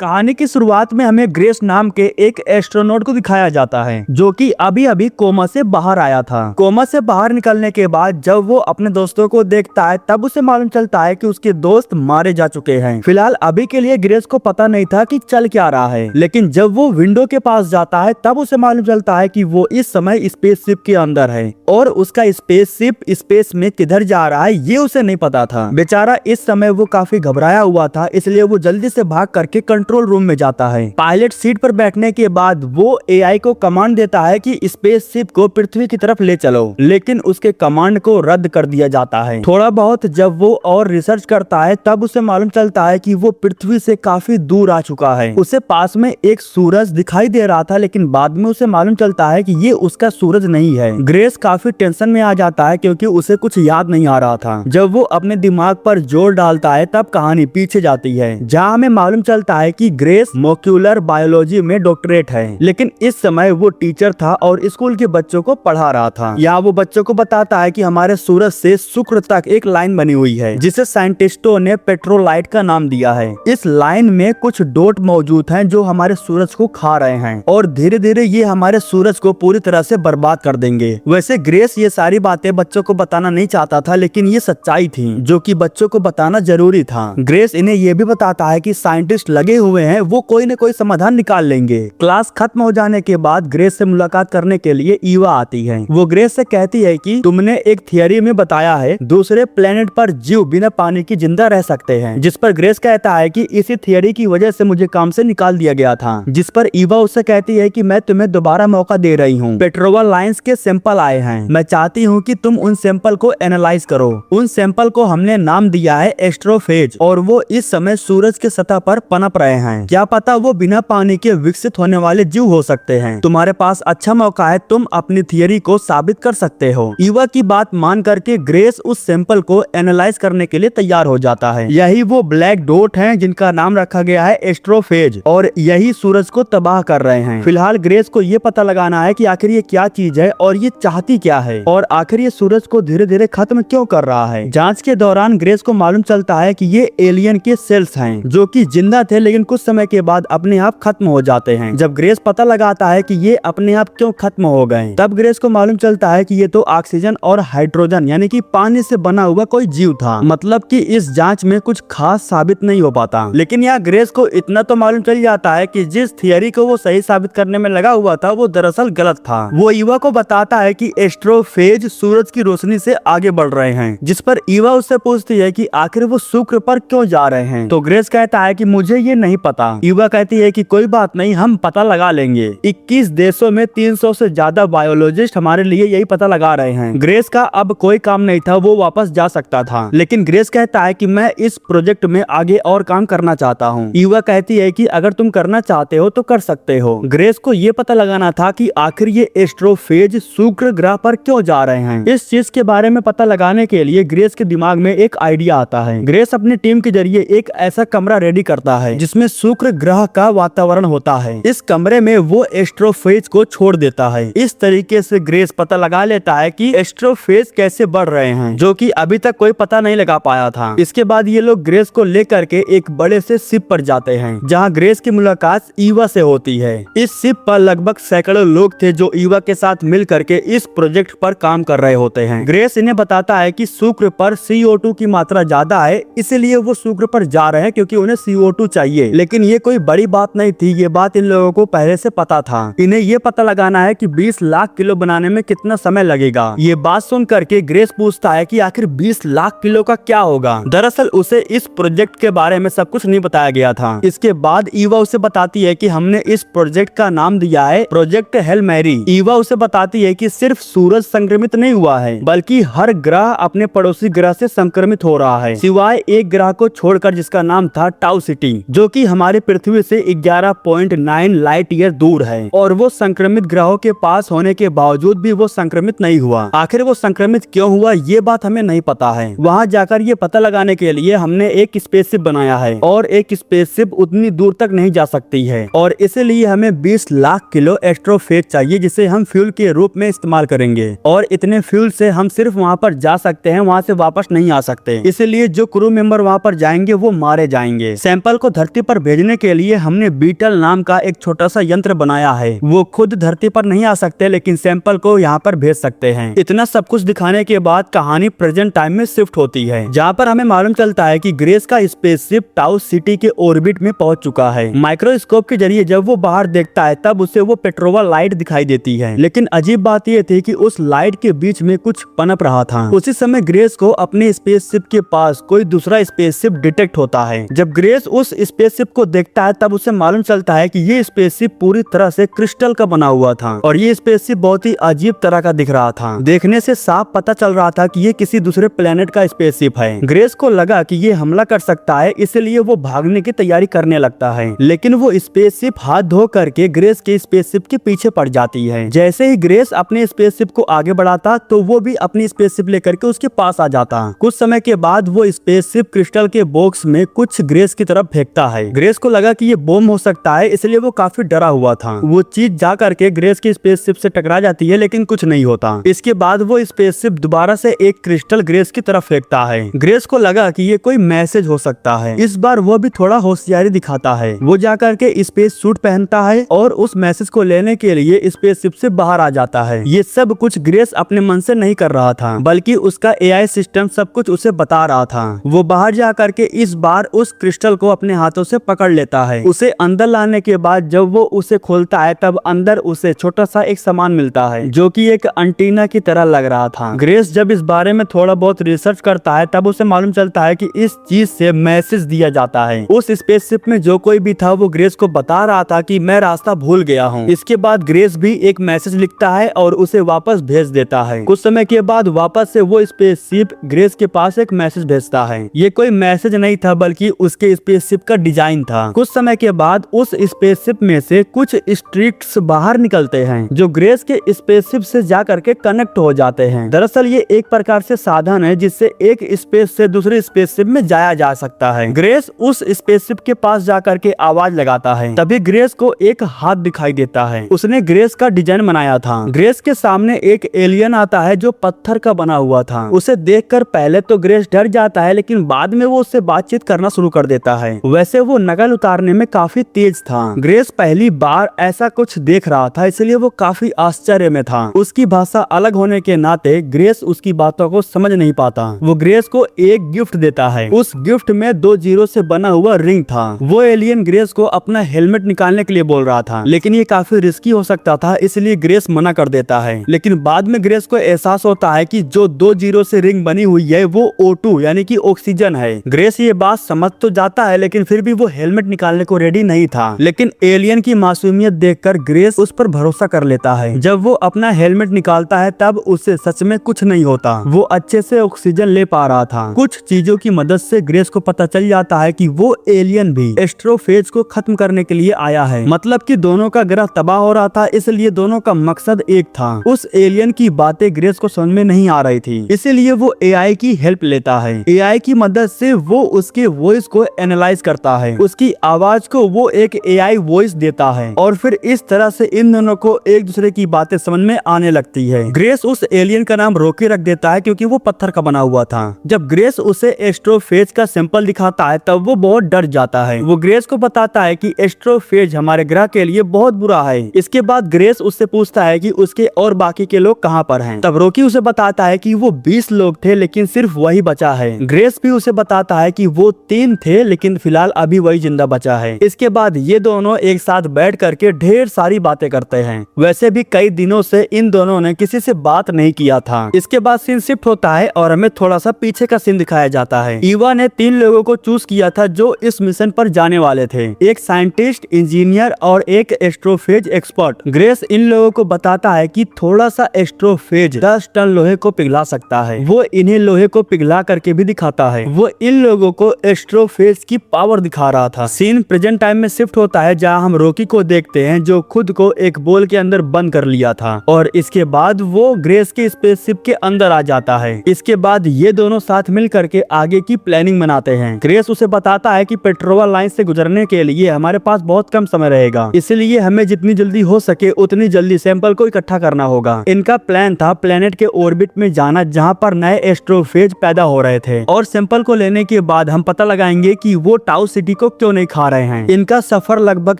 कहानी की शुरुआत में हमें ग्रेस नाम के एक एस्ट्रोनॉट को दिखाया जाता है जो कि अभी अभी कोमा से बाहर आया था। कोमा से बाहर निकलने के बाद जब वो अपने दोस्तों को देखता है तब उसे मालूम चलता है कि उसके दोस्त मारे जा चुके हैं। फिलहाल अभी के लिए ग्रेस को पता नहीं था कि चल क्या रहा है, लेकिन जब वो विंडो के पास जाता है तब उसे मालूम चलता है कि वो इस समय स्पेसशिप के अंदर है और उसका स्पेसशिप स्पेस में किधर जा रहा है ये उसे नहीं पता था। बेचारा इस समय वो काफी घबराया हुआ था, इसलिए वो जल्दी से भाग करके कंट्रोल रूम में जाता है। पायलट सीट पर बैठने के बाद वो एआई को कमांड देता है कि स्पेसशिप को पृथ्वी की तरफ ले चलो, लेकिन उसके कमांड को रद्द कर दिया जाता है। थोड़ा बहुत जब वो और रिसर्च करता है तब उसे मालूम चलता है कि वो पृथ्वी से काफी दूर आ चुका है। उसे पास में एक सूरज दिखाई दे रहा था, लेकिन बाद में उसे मालूम चलता है कि ये उसका सूरज नहीं है। ग्रेस काफी टेंशन में आ जाता है क्योंकि उसे कुछ याद नहीं आ रहा था। जब वो अपने दिमाग पर जोर डालता है तब कहानी पीछे जाती है, जहाँ हमें मालूम चलता है कि ग्रेस मॉलिक्यूलर बायोलॉजी में डॉक्टरेट है, लेकिन इस समय वो टीचर था और स्कूल के बच्चों को पढ़ा रहा था। यहाँ वो बच्चों को बताता है कि हमारे सूरज से शुक्र तक एक लाइन बनी हुई है जिसे साइंटिस्टों ने पेट्रोलाइट का नाम दिया है। इस लाइन में कुछ डॉट मौजूद हैं जो हमारे सूरज को खा रहे हैं और धीरे धीरे ये हमारे सूरज को पूरी तरह से बर्बाद कर देंगे। वैसे ग्रेस ये सारी बातें बच्चों को बताना नहीं चाहता था, लेकिन ये सच्चाई थी जो कि बच्चों को बताना जरूरी था। ग्रेस इन्हें ये भी बताता है कि साइंटिस्ट लगे हुए हैं, वो कोई न कोई समाधान निकाल लेंगे। क्लास खत्म हो जाने के बाद ग्रेस से मुलाकात करने के लिए ईवा आती है। वो ग्रेस से कहती है कि तुमने एक थियरी में बताया है दूसरे प्लेनेट पर जीव बिना पानी की जिंदा रह सकते हैं, जिस पर ग्रेस कहता है कि इसी थियरी की वजह से मुझे काम से निकाल दिया गया था। जिस पर ईवा उससे कहती है कि मैं तुम्हें दोबारा मौका दे रही हूँ। पेट्रोवा लाइंस के सैंपल आए हैं, मैं चाहती हूँ कि तुम उन सैंपल को एनालाइज करो। उन सैंपल को हमने नाम दिया है एस्ट्रोफेज और वो इस समय सूरज के सतह पर पनप रहे हैं। क्या पता वो बिना पानी के विकसित होने वाले जीव हो सकते हैं। तुम्हारे पास अच्छा मौका है, तुम अपनी थियरी को साबित कर सकते हो। ईवा की बात मान करके ग्रेस उस सैंपल को एनालाइज करने के लिए तैयार हो जाता है। यही वो ब्लैक डॉट हैं जिनका नाम रखा गया है एस्ट्रोफेज और यही सूरज को तबाह कर रहे हैं। फिलहाल ग्रेस को ये पता लगाना है कि आखिर ये क्या चीज है और ये चाहती क्या है और आखिर ये सूरज को धीरे धीरे खत्म क्यों कर रहा है। जांच के दौरान ग्रेस को मालूम चलता है कि ये एलियन के सेल्स हैं जो कि जिंदा थे, लेकिन कुछ समय के बाद अपने आप खत्म हो जाते हैं। जब ग्रेस पता लगाता है कि ये अपने आप क्यों खत्म हो गए, तब ग्रेस को मालूम चलता है कि ये तो ऑक्सीजन और हाइड्रोजन यानी कि पानी से बना हुआ कोई जीव था। मतलब कि इस जांच में कुछ खास साबित नहीं हो पाता, लेकिन यहाँ ग्रेस को इतना तो मालूम चल जाता है कि जिस थियरी को वो सही साबित करने में लगा हुआ था वो दरअसल गलत था। वो ईवा को बताता है कि एस्ट्रोफेज सूरज की रोशनी से आगे बढ़ रहे हैं, जिस पर ईवा उससे पूछती है कि आखिर वो शुक्र पर क्यों जा रहे हैं। तो ग्रेस कहता है कि मुझे ये नहीं पता। ईवा कहती है कि कोई बात नहीं, हम पता लगा लेंगे। 21 देशों में 300 से ज्यादा बायोलॉजिस्ट हमारे लिए यही पता लगा रहे हैं। ग्रेस का अब कोई काम नहीं था, वो वापस जा सकता था, लेकिन ग्रेस कहता है कि मैं इस प्रोजेक्ट में आगे और काम करना चाहता हूँ। ईवा कहती है कि अगर तुम करना चाहते हो तो कर सकते हो। ग्रेस को ये पता लगाना था कि आखिर ये एस्ट्रोफेज शुक्र ग्रह पर क्यों जा रहे हैं। इस चीज के बारे में पता लगाने के लिए ग्रेस के दिमाग में एक आइडिया आता है। ग्रेस अपनी टीम के जरिए एक ऐसा कमरा रेडी करता है जिसमें शुक्र ग्रह का वातावरण होता है। इस कमरे में वो एस्ट्रोफेज को छोड़ देता है। इस तरीके से ग्रेस पता लगा लेता है कि एस्ट्रोफेज कैसे बढ़ रहे हैं, जो कि अभी तक कोई पता नहीं लगा पाया था। इसके बाद ये लोग ग्रेस को लेकर के एक बड़े से शिप पर जाते हैं, जहाँ ग्रेस की मुलाकात ईवा से होती है। इस शिप पर लगभग सैकड़ों लोग थे जो ईवा के साथ मिल करके इस प्रोजेक्ट पर काम कर रहे होते हैं। ग्रेस इन्हें बताता है कि शुक्र पर CO2 की मात्रा ज्यादा है, इसीलिए वो शुक्र पर जा रहे हैं क्योंकि उन्हें CO2 चाहिए। लेकिन ये कोई बड़ी बात नहीं थी, ये बात इन लोगों को पहले से पता था। इन्हें ये पता लगाना है कि 20 लाख किलो बनाने में कितना समय लगेगा। ये बात सुन करके ग्रेस पूछता है कि आखिर 20 लाख किलो का क्या होगा। दरअसल उसे इस प्रोजेक्ट के बारे में सब कुछ नहीं बताया गया था। इसके बाद ईवा उसे बताती है कि हमने इस प्रोजेक्ट का नाम दिया है प्रोजेक्ट हेल मैरी। ईवा उसे बताती है कि सिर्फ सूरज संक्रमित नहीं हुआ है, बल्कि हर ग्रह अपने पड़ोसी ग्रह से संक्रमित हो रहा है, सिवाय एक ग्रह को छोड़कर जिसका नाम था टाउ सिटी, जो कि हमारी पृथ्वी से 11.9 लाइट ईयर दूर है। और वो संक्रमित ग्रहों के पास होने के बावजूद भी वो संक्रमित नहीं हुआ। आखिर वो संक्रमित क्यों हुआ ये बात हमें नहीं पता है। वहाँ जाकर ये पता लगाने के लिए हमने एक स्पेसशिप बनाया है और एक स्पेसशिप उतनी दूर तक नहीं जा सकती है और इसीलिए हमें 20 लाख किलो एस्ट्रोफेज चाहिए, जिसे हम फ्यूल के रूप में इस्तेमाल करेंगे। और इतने फ्यूल से हम सिर्फ वहाँ पर जा सकते हैं, वहाँ से वापस नहीं आ सकते। इसलिए जो क्रू मेंबर वहाँ पर जाएंगे वो मारे जाएंगे। सैंपल को धरती पर भेजने के लिए हमने बीटल नाम का एक छोटा सा यंत्र बनाया है। वो खुद धरती पर नहीं आ सकते लेकिन सैंपल को यहाँ पर भेज सकते हैं। इतना सब कुछ दिखाने के बाद कहानी प्रेजेंट टाइम में शिफ्ट होती है, जहाँ पर हमें मालूम चलता है कि ग्रेस का स्पेसशिप टाउ सिटी के ऑर्बिट में पहुंच चुका है। माइक्रोस्कोप के जरिए जब वो बाहर देखता है तब उसे वो पेट्रोवा लाइट दिखाई देती है, लेकिन अजीब बात ये थी कि उस लाइट के बीच में कुछ पनप रहा था। उसी समय ग्रेस को अपने स्पेसशिप के पास कोई दूसरा स्पेसशिप डिटेक्ट होता है। जब ग्रेस उस स्पेसशिप को देखता है तब उसे मालूम चलता है कि ये स्पेसशिप पूरी तरह से क्रिस्टल का बना हुआ था और ये स्पेसशिप बहुत ही अजीब तरह का दिख रहा था। देखने से साफ पता चल रहा था कि ये किसी दूसरे प्लेनेट का स्पेसशिप है। ग्रेस को लगा कि ये हमला कर सकता है, इसलिए वो भागने की तैयारी करने लगता है, लेकिन वो स्पेसशिप हाथ धो करके ग्रेस के स्पेसशिप के पीछे पड़ जाती है। जैसे ही ग्रेस अपने स्पेसशिप को आगे बढ़ाता तो वो भी अपनी स्पेसशिप लेकर के उसके पास आ जाता। कुछ समय के बाद वो स्पेसशिप क्रिस्टल के बॉक्स में कुछ ग्रेस की तरफ फेंकता है। ग्रेस को लगा कि ये बम हो सकता है, इसलिए वो काफी डरा हुआ था। वो चीज जा करके ग्रेस की स्पेसशिप से टकरा जाती है, लेकिन कुछ नहीं होता। इसके बाद वो स्पेसशिप दोबारा से एक क्रिस्टल ग्रेस की तरफ फेंकता है। ग्रेस को लगा कि ये कोई मैसेज हो सकता है। इस बार वो भी थोड़ा होशियारी दिखाता है। वो जाकर के स्पेस सूट पहनता है और उस मैसेज को लेने के लिए स्पेसशिप से बाहर आ जाता है। ये सब कुछ ग्रेस अपने मन से नहीं कर रहा था, बल्कि उसका एआई सिस्टम सब कुछ उसे बता रहा था। वो बाहर जा करके इस बार उस क्रिस्टल को अपने हाथों से पकड़ लेता है। उसे अंदर लाने के बाद जब वो उसे खोलता है तब अंदर उसे छोटा सा एक सामान मिलता है जो कि एक एंटीना की तरह लग रहा था। ग्रेस जब इस बारे में थोड़ा बहुत रिसर्च करता है तब उसे मालूम चलता है कि इस चीज से मैसेज दिया जाता है। उस स्पेसशिप में जो कोई भी था वो ग्रेस को बता रहा था कि मैं रास्ता भूल गया हूँ। इसके बाद ग्रेस भी एक मैसेज लिखता है और उसे वापस भेज देता है। कुछ समय के बाद वापस से वो स्पेसशिप ग्रेस के पास एक मैसेज भेजता है। ये कोई मैसेज नहीं था बल्कि उसके स्पेसशिप का डिजाइन था। कुछ समय के बाद उस स्पेसशिप में से कुछ स्ट्रिक्स बाहर निकलते हैं जो ग्रेस के स्पेसशिप से जा करके कनेक्ट हो जाते हैं। दरअसल ये एक प्रकार से साधन है जिससे एक स्पेस से दूसरे स्पेसशिप में जाया जा सकता है। ग्रेस उस स्पेसशिप के पास जा करके आवाज लगाता है। तभी ग्रेस को एक हाथ दिखाई देता है। उसने ग्रेस का डिजाइन बनाया था। ग्रेस के सामने एक एलियन आता है जो पत्थर का बना हुआ था। उसे देखकर पहले तो ग्रेस डर जाता है, लेकिन बाद में वो उससे बातचीत करना शुरू कर देता है। वैसे वो नकल उतारने में काफी तेज था। ग्रेस पहली बार ऐसा कुछ देख रहा था, इसलिए वो काफी आश्चर्य में था। उसकी भाषा अलग होने के नाते ग्रेस उसकी बातों को समझ नहीं पाता। वो ग्रेस को एक गिफ्ट देता है। उस गिफ्ट में 2 जीरो से बना हुआ रिंग था। वो एलियन ग्रेस को अपना हेलमेट निकालने के लिए बोल रहा था, लेकिन ये काफी रिस्की हो सकता था, इसलिए ग्रेस मना कर देता है। लेकिन बाद में ग्रेस को एहसास होता है कि जो 2 जीरो से रिंग बनी हुई है वो O2 यानी कि ऑक्सीजन है। ग्रेस ये बात समझ तो जाता है, लेकिन फिर भी वो हेलमेट निकालने को रेडी नहीं था। लेकिन एलियन की मासूमियत देखकर ग्रेस उस पर भरोसा कर लेता है। जब वो अपना हेलमेट निकालता है तब उसे सच में कुछ नहीं होता। वो अच्छे से ऑक्सीजन ले पा रहा था। कुछ चीजों की मदद से ग्रेस को पता चल जाता है कि वो एलियन भी एस्ट्रोफेज को खत्म करने के लिए आया है। मतलब कि दोनों का ग्रह तबाह हो रहा था, इसलिए दोनों का मकसद एक था। उस एलियन की बातें ग्रेस को समझ में नहीं आ रही थी, इसीलिए वो एआई की हेल्प लेता है। एआई की मदद से वो उसके वॉइस को एनालाइज करता है। उसकी आवाज को वो एक एआई वॉइस देता है और फिर इस तरह से इन दोनों को एक दूसरे की बातें समझ में आने लगती है। ग्रेस उस एलियन का नाम रॉकी रख देता है क्योंकि वो पत्थर का बना हुआ था। जब ग्रेस उसे एस्ट्रोफेज का सैंपल दिखाता है तब वो बहुत डर जाता है। वो ग्रेस को बताता है कि एस्ट्रोफेज हमारे ग्रह के लिए बहुत बुरा है। इसके बाद ग्रेस उससे पूछता है कि उसके और बाकी के लोग कहाँ पर हैं। तब रॉकी उसे बताता है कि वो 20 लोग थे लेकिन सिर्फ वही बचा है। ग्रेस भी उसे बताता है कि वो 3 थे लेकिन फिलहाल अभी वही जिंदा बचा है। इसके बाद ये दोनों एक साथ बैठ करके ढेर सारी बातें करते हैं। वैसे भी कई दिनों से इन दोनों ने किसी से बात नहीं किया था। इसके बाद सीन शिफ्ट होता है और हमें थोड़ा सा पीछे का सीन दिखाया जाता है। ईवा ने 3 लोगों को चूज किया था जो इस मिशन पर जाने वाले थे, एक साइंटिस्ट, इंजीनियर और एक एस्ट्रोफेज एक्सपर्ट। ग्रेस इन लोगों को बताता है कि थोड़ा सा एस्ट्रोफेज 10 टन लोहे को पिघला सकता है। वो इन्हें लोहे को पिघला करके भी दिखाता है। वो इन लोगों को एस्ट्रोफेज की पावर दिखा रहा था। सीन प्रेजेंट टाइम में शिफ्ट होता है जहाँ हम रॉकी को देखते हैं जो खुद को एक बॉल के अंदर बंद कर लिया था और इसके बाद वो ग्रेस के स्पेसशिप के अंदर आ जाता है। इसके बाद ये दोनों साथ मिल करके आगे की प्लानिंग बनाते हैं। ग्रेस उसे बताता है कि पेट्रोवा लाइन से गुजरने के लिए हमारे पास बहुत कम समय रहेगा, इसलिए हमें जितनी जल्दी हो सके उतनी जल्दी सैंपल को इकट्ठा करना होगा। इनका प्लान था प्लेनेट के ऑर्बिट में जाना जहाँ पर नए एस्ट्रोफेज पैदा हो रहे थे और सैंपल को लेने के बाद हम पता लगाएंगे कि वो टाउ सिटी को क्यों नहीं खा रहे हैं। इनका सफर लगभग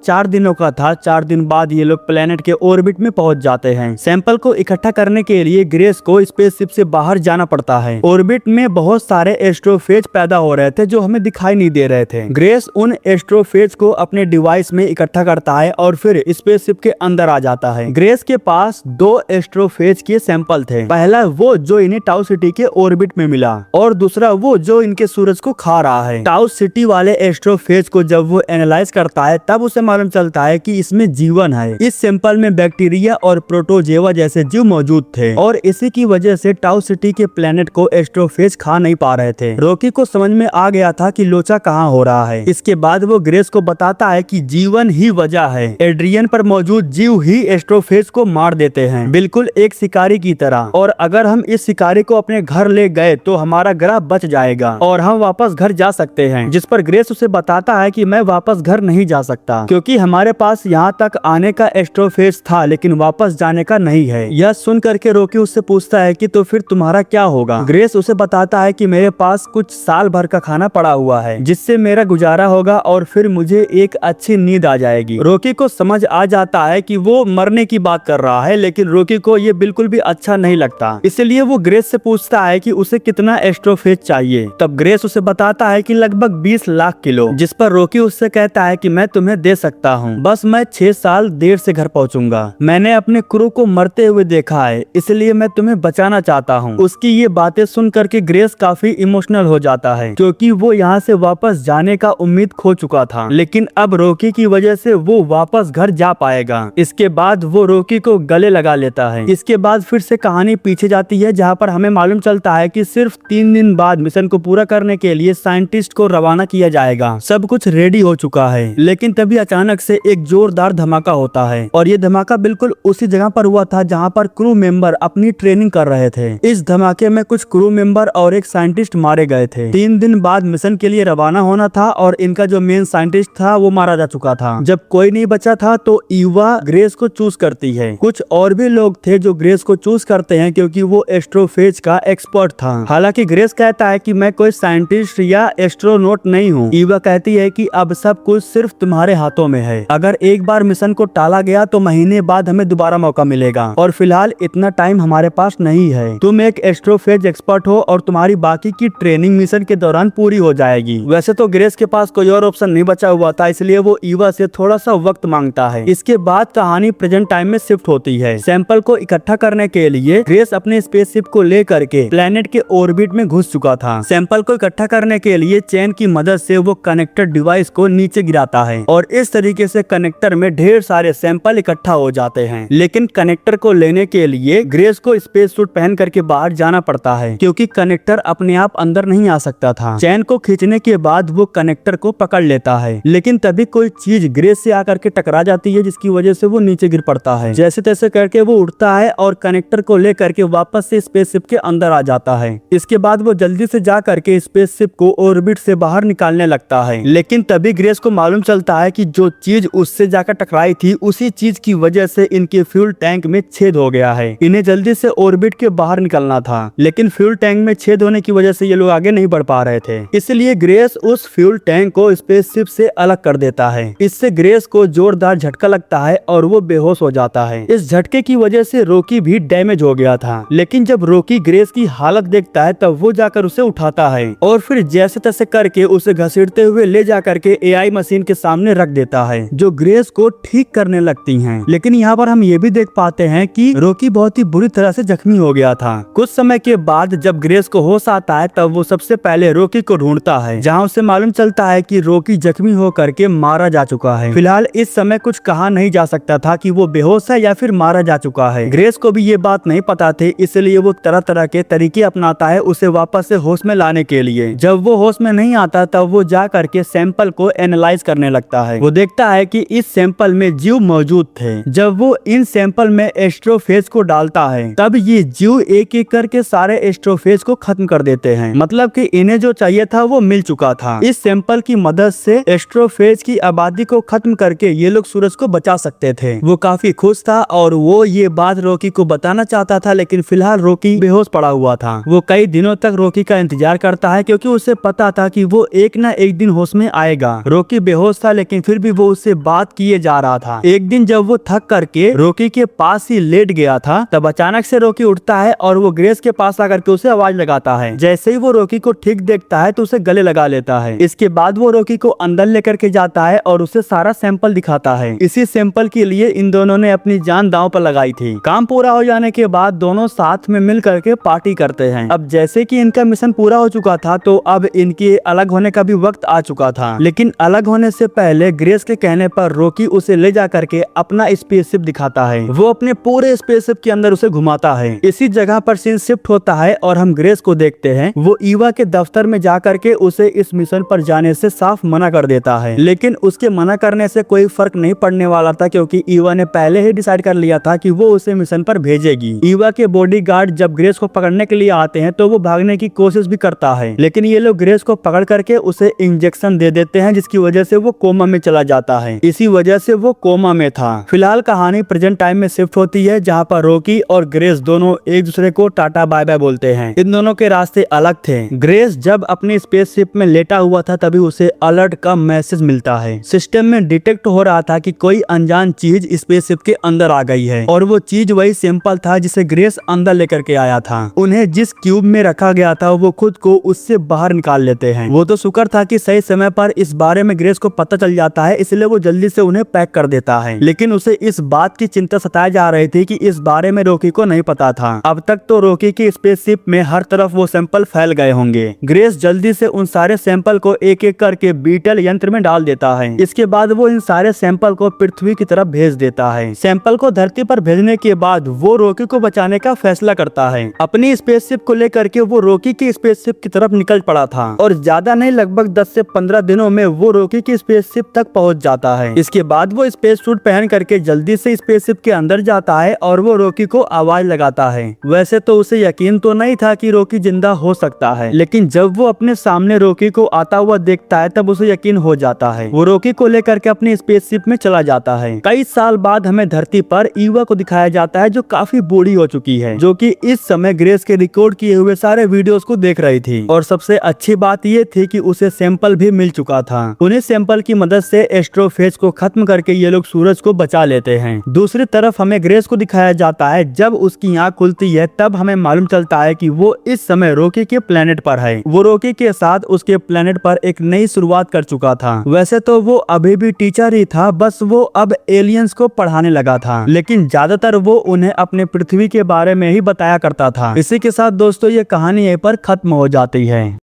4 दिनों का था। 4 दिन बाद ये लोग प्लेनेट के ऑर्बिट में पहुंच जाते हैं। सैंपल को इकट्ठा करने के लिए ग्रेस को स्पेसशिप से बाहर जाना पड़ता है। ऑर्बिट में बहुत सारे एस्ट्रोफेज पैदा हो रहे थे जो हमें दिखाई नहीं दे रहे थे। ग्रेस उन एस्ट्रोफेज को अपने डिवाइस में इकट्ठा करता है और फिर स्पेसशिप के अंदर आ जाता है। ग्रेस के पास 2 एस्ट्रोफेज के सैंपल थे। पहला वो जो इन्हें टाउ सिटी के ऑर्बिट में मिला और दूसरा वो जो इनके सूरज को खा रहा है। टाउ सिटी वाले एस्ट्रोफेज को जब वो एनालाइज करता है तब उसे मालूम चलता है कि इसमें जीवन है। इस सैंपल में बैक्टीरिया और प्रोटोजेवा जैसे जीव मौजूद थे और इसी की वजह से टाउ सिटी के प्लेनेट को एस्ट्रोफेज खा नहीं पा रहे थे। रॉकी को समझ में आ गया था कि लोचा कहाँ हो रहा है। इसके बाद वो ग्रेस को बताता है कि जीवन ही वजह है। एड्रियन पर मौजूद जीव ही एस्ट्रोफेज को मार देते हैं, बिल्कुल एक शिकारी की तरह। और अगर हम इस शिकारी को अपने घर ले गए तो हमारा ग्रह बच जाएगा और हम वापस घर जा सकते हैं। जिस पर ग्रेस उसे बताता है कि मैं वापस घर नहीं जा सकता क्योंकि हमारे पास यहाँ तक आने का एस्ट्रोफेज था लेकिन वापस जाने का नहीं है। यह सुन करके रॉकी उससे पूछता है कि तो फिर तुम्हारा क्या होगा। ग्रेस उसे बताता है कि मेरे पास कुछ साल भर का खाना पड़ा हुआ है जिससे मेरा गुजारा होगा और फिर मुझे एक अच्छी नींद आ जाएगी। रॉकी को समझ आ जाता है कि वो मरने की बात कर रहा है लेकिन रॉकी को ये बिल्कुल भी अच्छा नहीं लगता, इसलिए वो ग्रेस से पूछता है कि उसे कितना एस्ट्रोफेज चाहिए। तब ग्रेस उसे बताता है कि लगभग 20 लाख किलो। जिस पर रॉकी उससे कहता है कि मैं तुम्हें दे सकता हूँ, बस मैं 6 साल देर से घर पहुँचूंगा। मैंने अपने क्रू को मरते हुए देखा है इसलिए मैं तुम्हें बचाना चाहता हूँ। उसकी ये बातें सुन करके ग्रेस काफी इमोशनल हो जाता है क्योंकि वो यहाँ से वापस जाने का उम्मीद खो चुका था, लेकिन अब रॉकी की वजह से वो वापस घर जा पाएगा। इसके बाद वो रॉकी को गले लगा लेता है। इसके बाद फिर से कहानी पीछे जाती है जहाँ पर हमें मालूम चलता है कि सिर्फ 3 दिन बाद मिशन को पूरा करने के लिए साइंटिस्ट को रवाना किया जाएगा। सब कुछ रेडी हो चुका है लेकिन तभी अचानक से एक जोरदार धमाका होता है और ये धमाका बिल्कुल उसी जगह पर हुआ था जहाँ पर क्रू मेंबर अपनी ट्रेनिंग कर रहे थे। इस धमाके में कुछ क्रू मेंबर और एक साइंटिस्ट मारे गए थे। 3 दिन बाद मिशन के लिए रवाना होना था और इनका जो मेन साइंटिस्ट था वो मारा जा चुका था। जब कोई नहीं बचा था तो ईवा ग्रेस को चूज करती है। कुछ और भी लोग थे जो ग्रेस को चूज करते हैं क्योंकि वो एस्ट्रोफेज का एक्सपर्ट था। हालांकि ग्रेस कहता है कि मैं कोई साइंटिस्ट या एस्ट्रोनॉट नहीं हूँ। ईवा कहती है कि अब सब कुछ सिर्फ तुम्हारे हाथों में है। अगर एक बार मिशन को टाला गया तो महीने बाद हमें दोबारा मौका मिलेगा और फिलहाल इतना टाइम हमारे पास नहीं है। तुम एक एस्ट्रोफेज एक्सपर्ट हो और तुम्हारी बाकी की ट्रेनिंग मिशन के दौरान पूरी हो जाएगी। वैसे तो ग्रेस के पास कोई और ऑप्शन नहीं बचा हुआ था इसलिए वो ईवा से थोड़ा सा वक्त मांगता है। इसके बाद कहानी प्रेजेंट टाइम में शिफ्ट होती है। सैंपल को इकट्ठा करने के लिए ग्रेस अपने स्पेसशिप को लेकर के प्लेनेट के ऑर्बिट में घुस चुका था। सैंपल को इकट्ठा करने के लिए चेन की मदद से वो कनेक्टर डिवाइस को नीचे गिराता है और इस तरीके से कनेक्टर में ढेर सारे सैंपल इकट्ठा हो जाते हैं। लेकिन कनेक्टर को लेने के लिए ग्रेस को स्पेस सूट पहन करके बाहर जाना पड़ता है क्योंकि कनेक्टर अपने आप अंदर नहीं आ सकता था। चैन को खींचने के बाद वो कनेक्टर को पकड़ लेता है लेकिन तभी कोई चीज ग्रेस से आकर के टकरा जाती है जिसकी वजह से वो नीचे गिर पड़ता है। जैसे तैसे करके वो उठता है और कनेक्टर को लेकर के वापस से स्पेसशिप के अंदर आ जाता है। इसके बाद वो जल्दी से जा करके स्पेसशिप को ऑर्बिट से बाहर निकालने लगता है लेकिन तभी ग्रेस को मालूम चलता है कि जो चीज उससे जाकर टकराई थी उसी चीज की वजह से इनके फ्यूल टैंक में छेद हो गया है। इन्हें जल्दी से ऑर्बिट के बाहर निकलना था लेकिन फ्यूल टैंक में छेद होने की वजह से ये लोग आगे नहीं बढ़ पा रहे थे, इसलिए ग्रेस उस फ्यूल टैंक को स्पेसशिप से अलग कर देता है। इससे ग्रेस को जोरदार झटका लगता है और वो बेहोश हो जाता है। इस झटके की वजह से रॉकी भी डैमेज हो गया था लेकिन जब रॉकी ग्रेस की हालत देखता है तब वो जाकर उसे उठाता है और फिर जैसे तैसे करके उसे घसीटते हुए ले जाकर के एआई मशीन के सामने रख देता है जो ग्रेस को ठीक करने लगती हैं। लेकिन यहाँ पर हम ये भी देख पाते हैं कि रॉकी बहुत ही बुरी तरह से जख्मी हो गया था। कुछ समय के बाद जब ग्रेस को होश आता है तब वो सबसे पहले रॉकी को ढूंढता है जहाँ उसे मालूम चलता है कि रॉकी जख्मी होकर के मारा जा चुका है। फिलहाल इस समय कुछ कहा नहीं जा सकता था कि वो बेहोश है या फिर मारा जा चुका है। ग्रेस को भी ये बात नहीं पता थी इसलिए वो तरह तरह के तरीके अपनाता है उसे वापस से होश में लाने के लिए। जब वो होश में नहीं आता तब वो जा करके सैंपल को एनालाइज करने लगता है। वो देखता है कि इस सैंपल में जीव मौजूद थे। जब वो इन सैंपल में एस्ट्रोफेज को डालता है तब ये जीव एक एक करके सारे एस्ट्रोफेज को खत्म कर देते हैं, मतलब कि इन्हें जो चाहिए था वो मिल चुका था। इस सैंपल की मदद से एस्ट्रोफेज की आबादी को खत्म करके ये लोग सूरज को बचा सकते थे। वो काफी खुश था और वो ये बात रॉकी को बताना चाहता था लेकिन फिलहाल रॉकी बेहोश पड़ा हुआ था। वो कई दिनों तक रॉकी का इंतजार करता है क्योंकि उसे पता था कि वो एक ना एक दिन होश में आएगा। रॉकी बेहोश था लेकिन फिर भी वो उससे बात किए जा रहा था। एक दिन जब वो थक करके रॉकी के पास ही लेट गया था, तब अचानक से रॉकी उठता है और वो ग्रेस के पास आकर के उसे आवाज लगाता है। जैसे ही वो रॉकी को ठीक देखता है तो उसे गले लगा लेता है। इसके बाद वो रॉकी को अंदर लेकर के जाता है और उसे सारा सैंपल दिखाता है। इसी सैंपल के लिए इन दोनों ने अपनी जान दांव पर लगाई थी। काम पूरा हो जाने के बाद दोनों साथ में मिल करके पार्टी करते हैं। अब जैसे कि इनका मिशन पूरा हो चुका था तो अब इनके अलग होने का भी वक्त आ चुका था। लेकिन अलग होने से पहले ग्रेस के कहने पर रॉकी उसे ले जा करके अपना स्पेसशिप दिखाता है। वो अपने पूरे स्पेसशिप के अंदर उसे घुमाता है। इसी जगह पर सीन शिफ्ट होता है और हम ग्रेस को देखते हैं। वो ईवा के दफ्तर में जा करके उसे इस मिशन पर जाने से साफ मना कर देता है। लेकिन उसके मना करने से कोई फर्क नहीं पड़ने वाला था, क्योंकि ईवा ने पहले ही डिसाइड कर लिया था कि वो उसे मिशन पर भेजेगी। ईवा के बॉडीगार्ड जब ग्रेस को पकड़ने के लिए आते हैं तो वो भागने की कोशिश भी करता है, लेकिन ये लोग ग्रेस को पकड़ करके उसे इंजेक्शन दे देते हैं, जिसकी वजह से वो कोमा में चला जाता है। इसी वजह से वो कोमा में था। फिलहाल कहानी प्रेजेंट टाइम में शिफ्ट होती है, जहाँ पर रॉकी और ग्रेस दोनों एक दूसरे को टाटा बाय बाय बोलते हैं। इन दोनों के रास्ते अलग थे। ग्रेस जब अपनी स्पेसशिप में लेटा हुआ था तभी उसे अलर्ट का मैसेज मिलता है। सिस्टम में डिटेक्ट हो रहा था कि कोई अनजान चीज स्पेसशिप के अंदर आ गई है, और वो चीज वही सैंपल था जिसे ग्रेस अंदर लेकर के आया था। उन्हें जिस क्यूब में रखा गया था वो खुद को उससे बाहर निकाल लेते हैं। वो तो शुक्र था कि सही समय पर इस बारे में ग्रेस को पता चल जाता है, इसलिए वो जल्दी से उन्हें पैक कर देता है। लेकिन उसे इस बात की चिंता सताई जा रही थी कि इस बारे में रॉकी को नहीं पता था। अब तक तो रॉकी की स्पेसशिप में हर तरफ वो सैंपल फैल गए होंगे। ग्रेस जल्दी से उन सारे सैंपल को एक एक करके बीटल यंत्र में डाल देता है। इसके बाद वो इन सारे सैंपल को पृथ्वी की तरफ भेज देता है। सैंपल को धरती पर भेजने के बाद वो रॉकी को बचाने का फैसला करता है। अपनी स्पेसशिप को लेकर के वो रॉकी की स्पेसशिप की तरफ निकल पड़ा था, और ज्यादा नहीं लगभग 10 से 15 दिनों में वो रॉकी की स्पेसशिप तक पहुंच जाता है। इसके बाद वो स्पेस सूट पहन करके जल्दी से स्पेसशिप के अंदर जाता है और वो रॉकी को आवाज लगाता है। वैसे तो उसे यकीन तो नहीं था कि रॉकी जिंदा हो सकता है, लेकिन जब वो अपने सामने रॉकी को आता हुआ देखता है तब उसे यकीन हो जाता है। वो रॉकी को लेकर के अपनी स्पेसशिप में चला जाता है। कई साल बाद हमें धरती पर ईवा को दिखाया जाता है, जो काफी बूढ़ी हो चुकी है, जो कि इस समय ग्रेस के रिकॉर्ड किए हुए सारे वीडियोस को देख रही थी। और सबसे अच्छी बात ये थी कि उसे सैंपल भी मिल चुका था। उन्हें सैंपल की मदद से एस्ट्रोफेज को खत्म करके ये लोग सूरज को बचा लेते हैं। दूसरी तरफ हमें ग्रेस को दिखाया जाता है। जब उसकी आंख खुलती है तब हमें मालूम चलता है कि वो इस समय रॉकी के प्लेनेट पर है। वो रॉकी के साथ उसके प्लेनेट पर एक नई शुरुआत कर चुका था। वैसे तो वो अभी भी टीचर ही था, बस वो अब एलियंस को पढ़ाने लगा था, लेकिन ज्यादातर वो उन्हें अपने पृथ्वी के बारे में ही बताया करता था। इसी के साथ दोस्तों ये कहानी यहीं पर खत्म हो जाती है।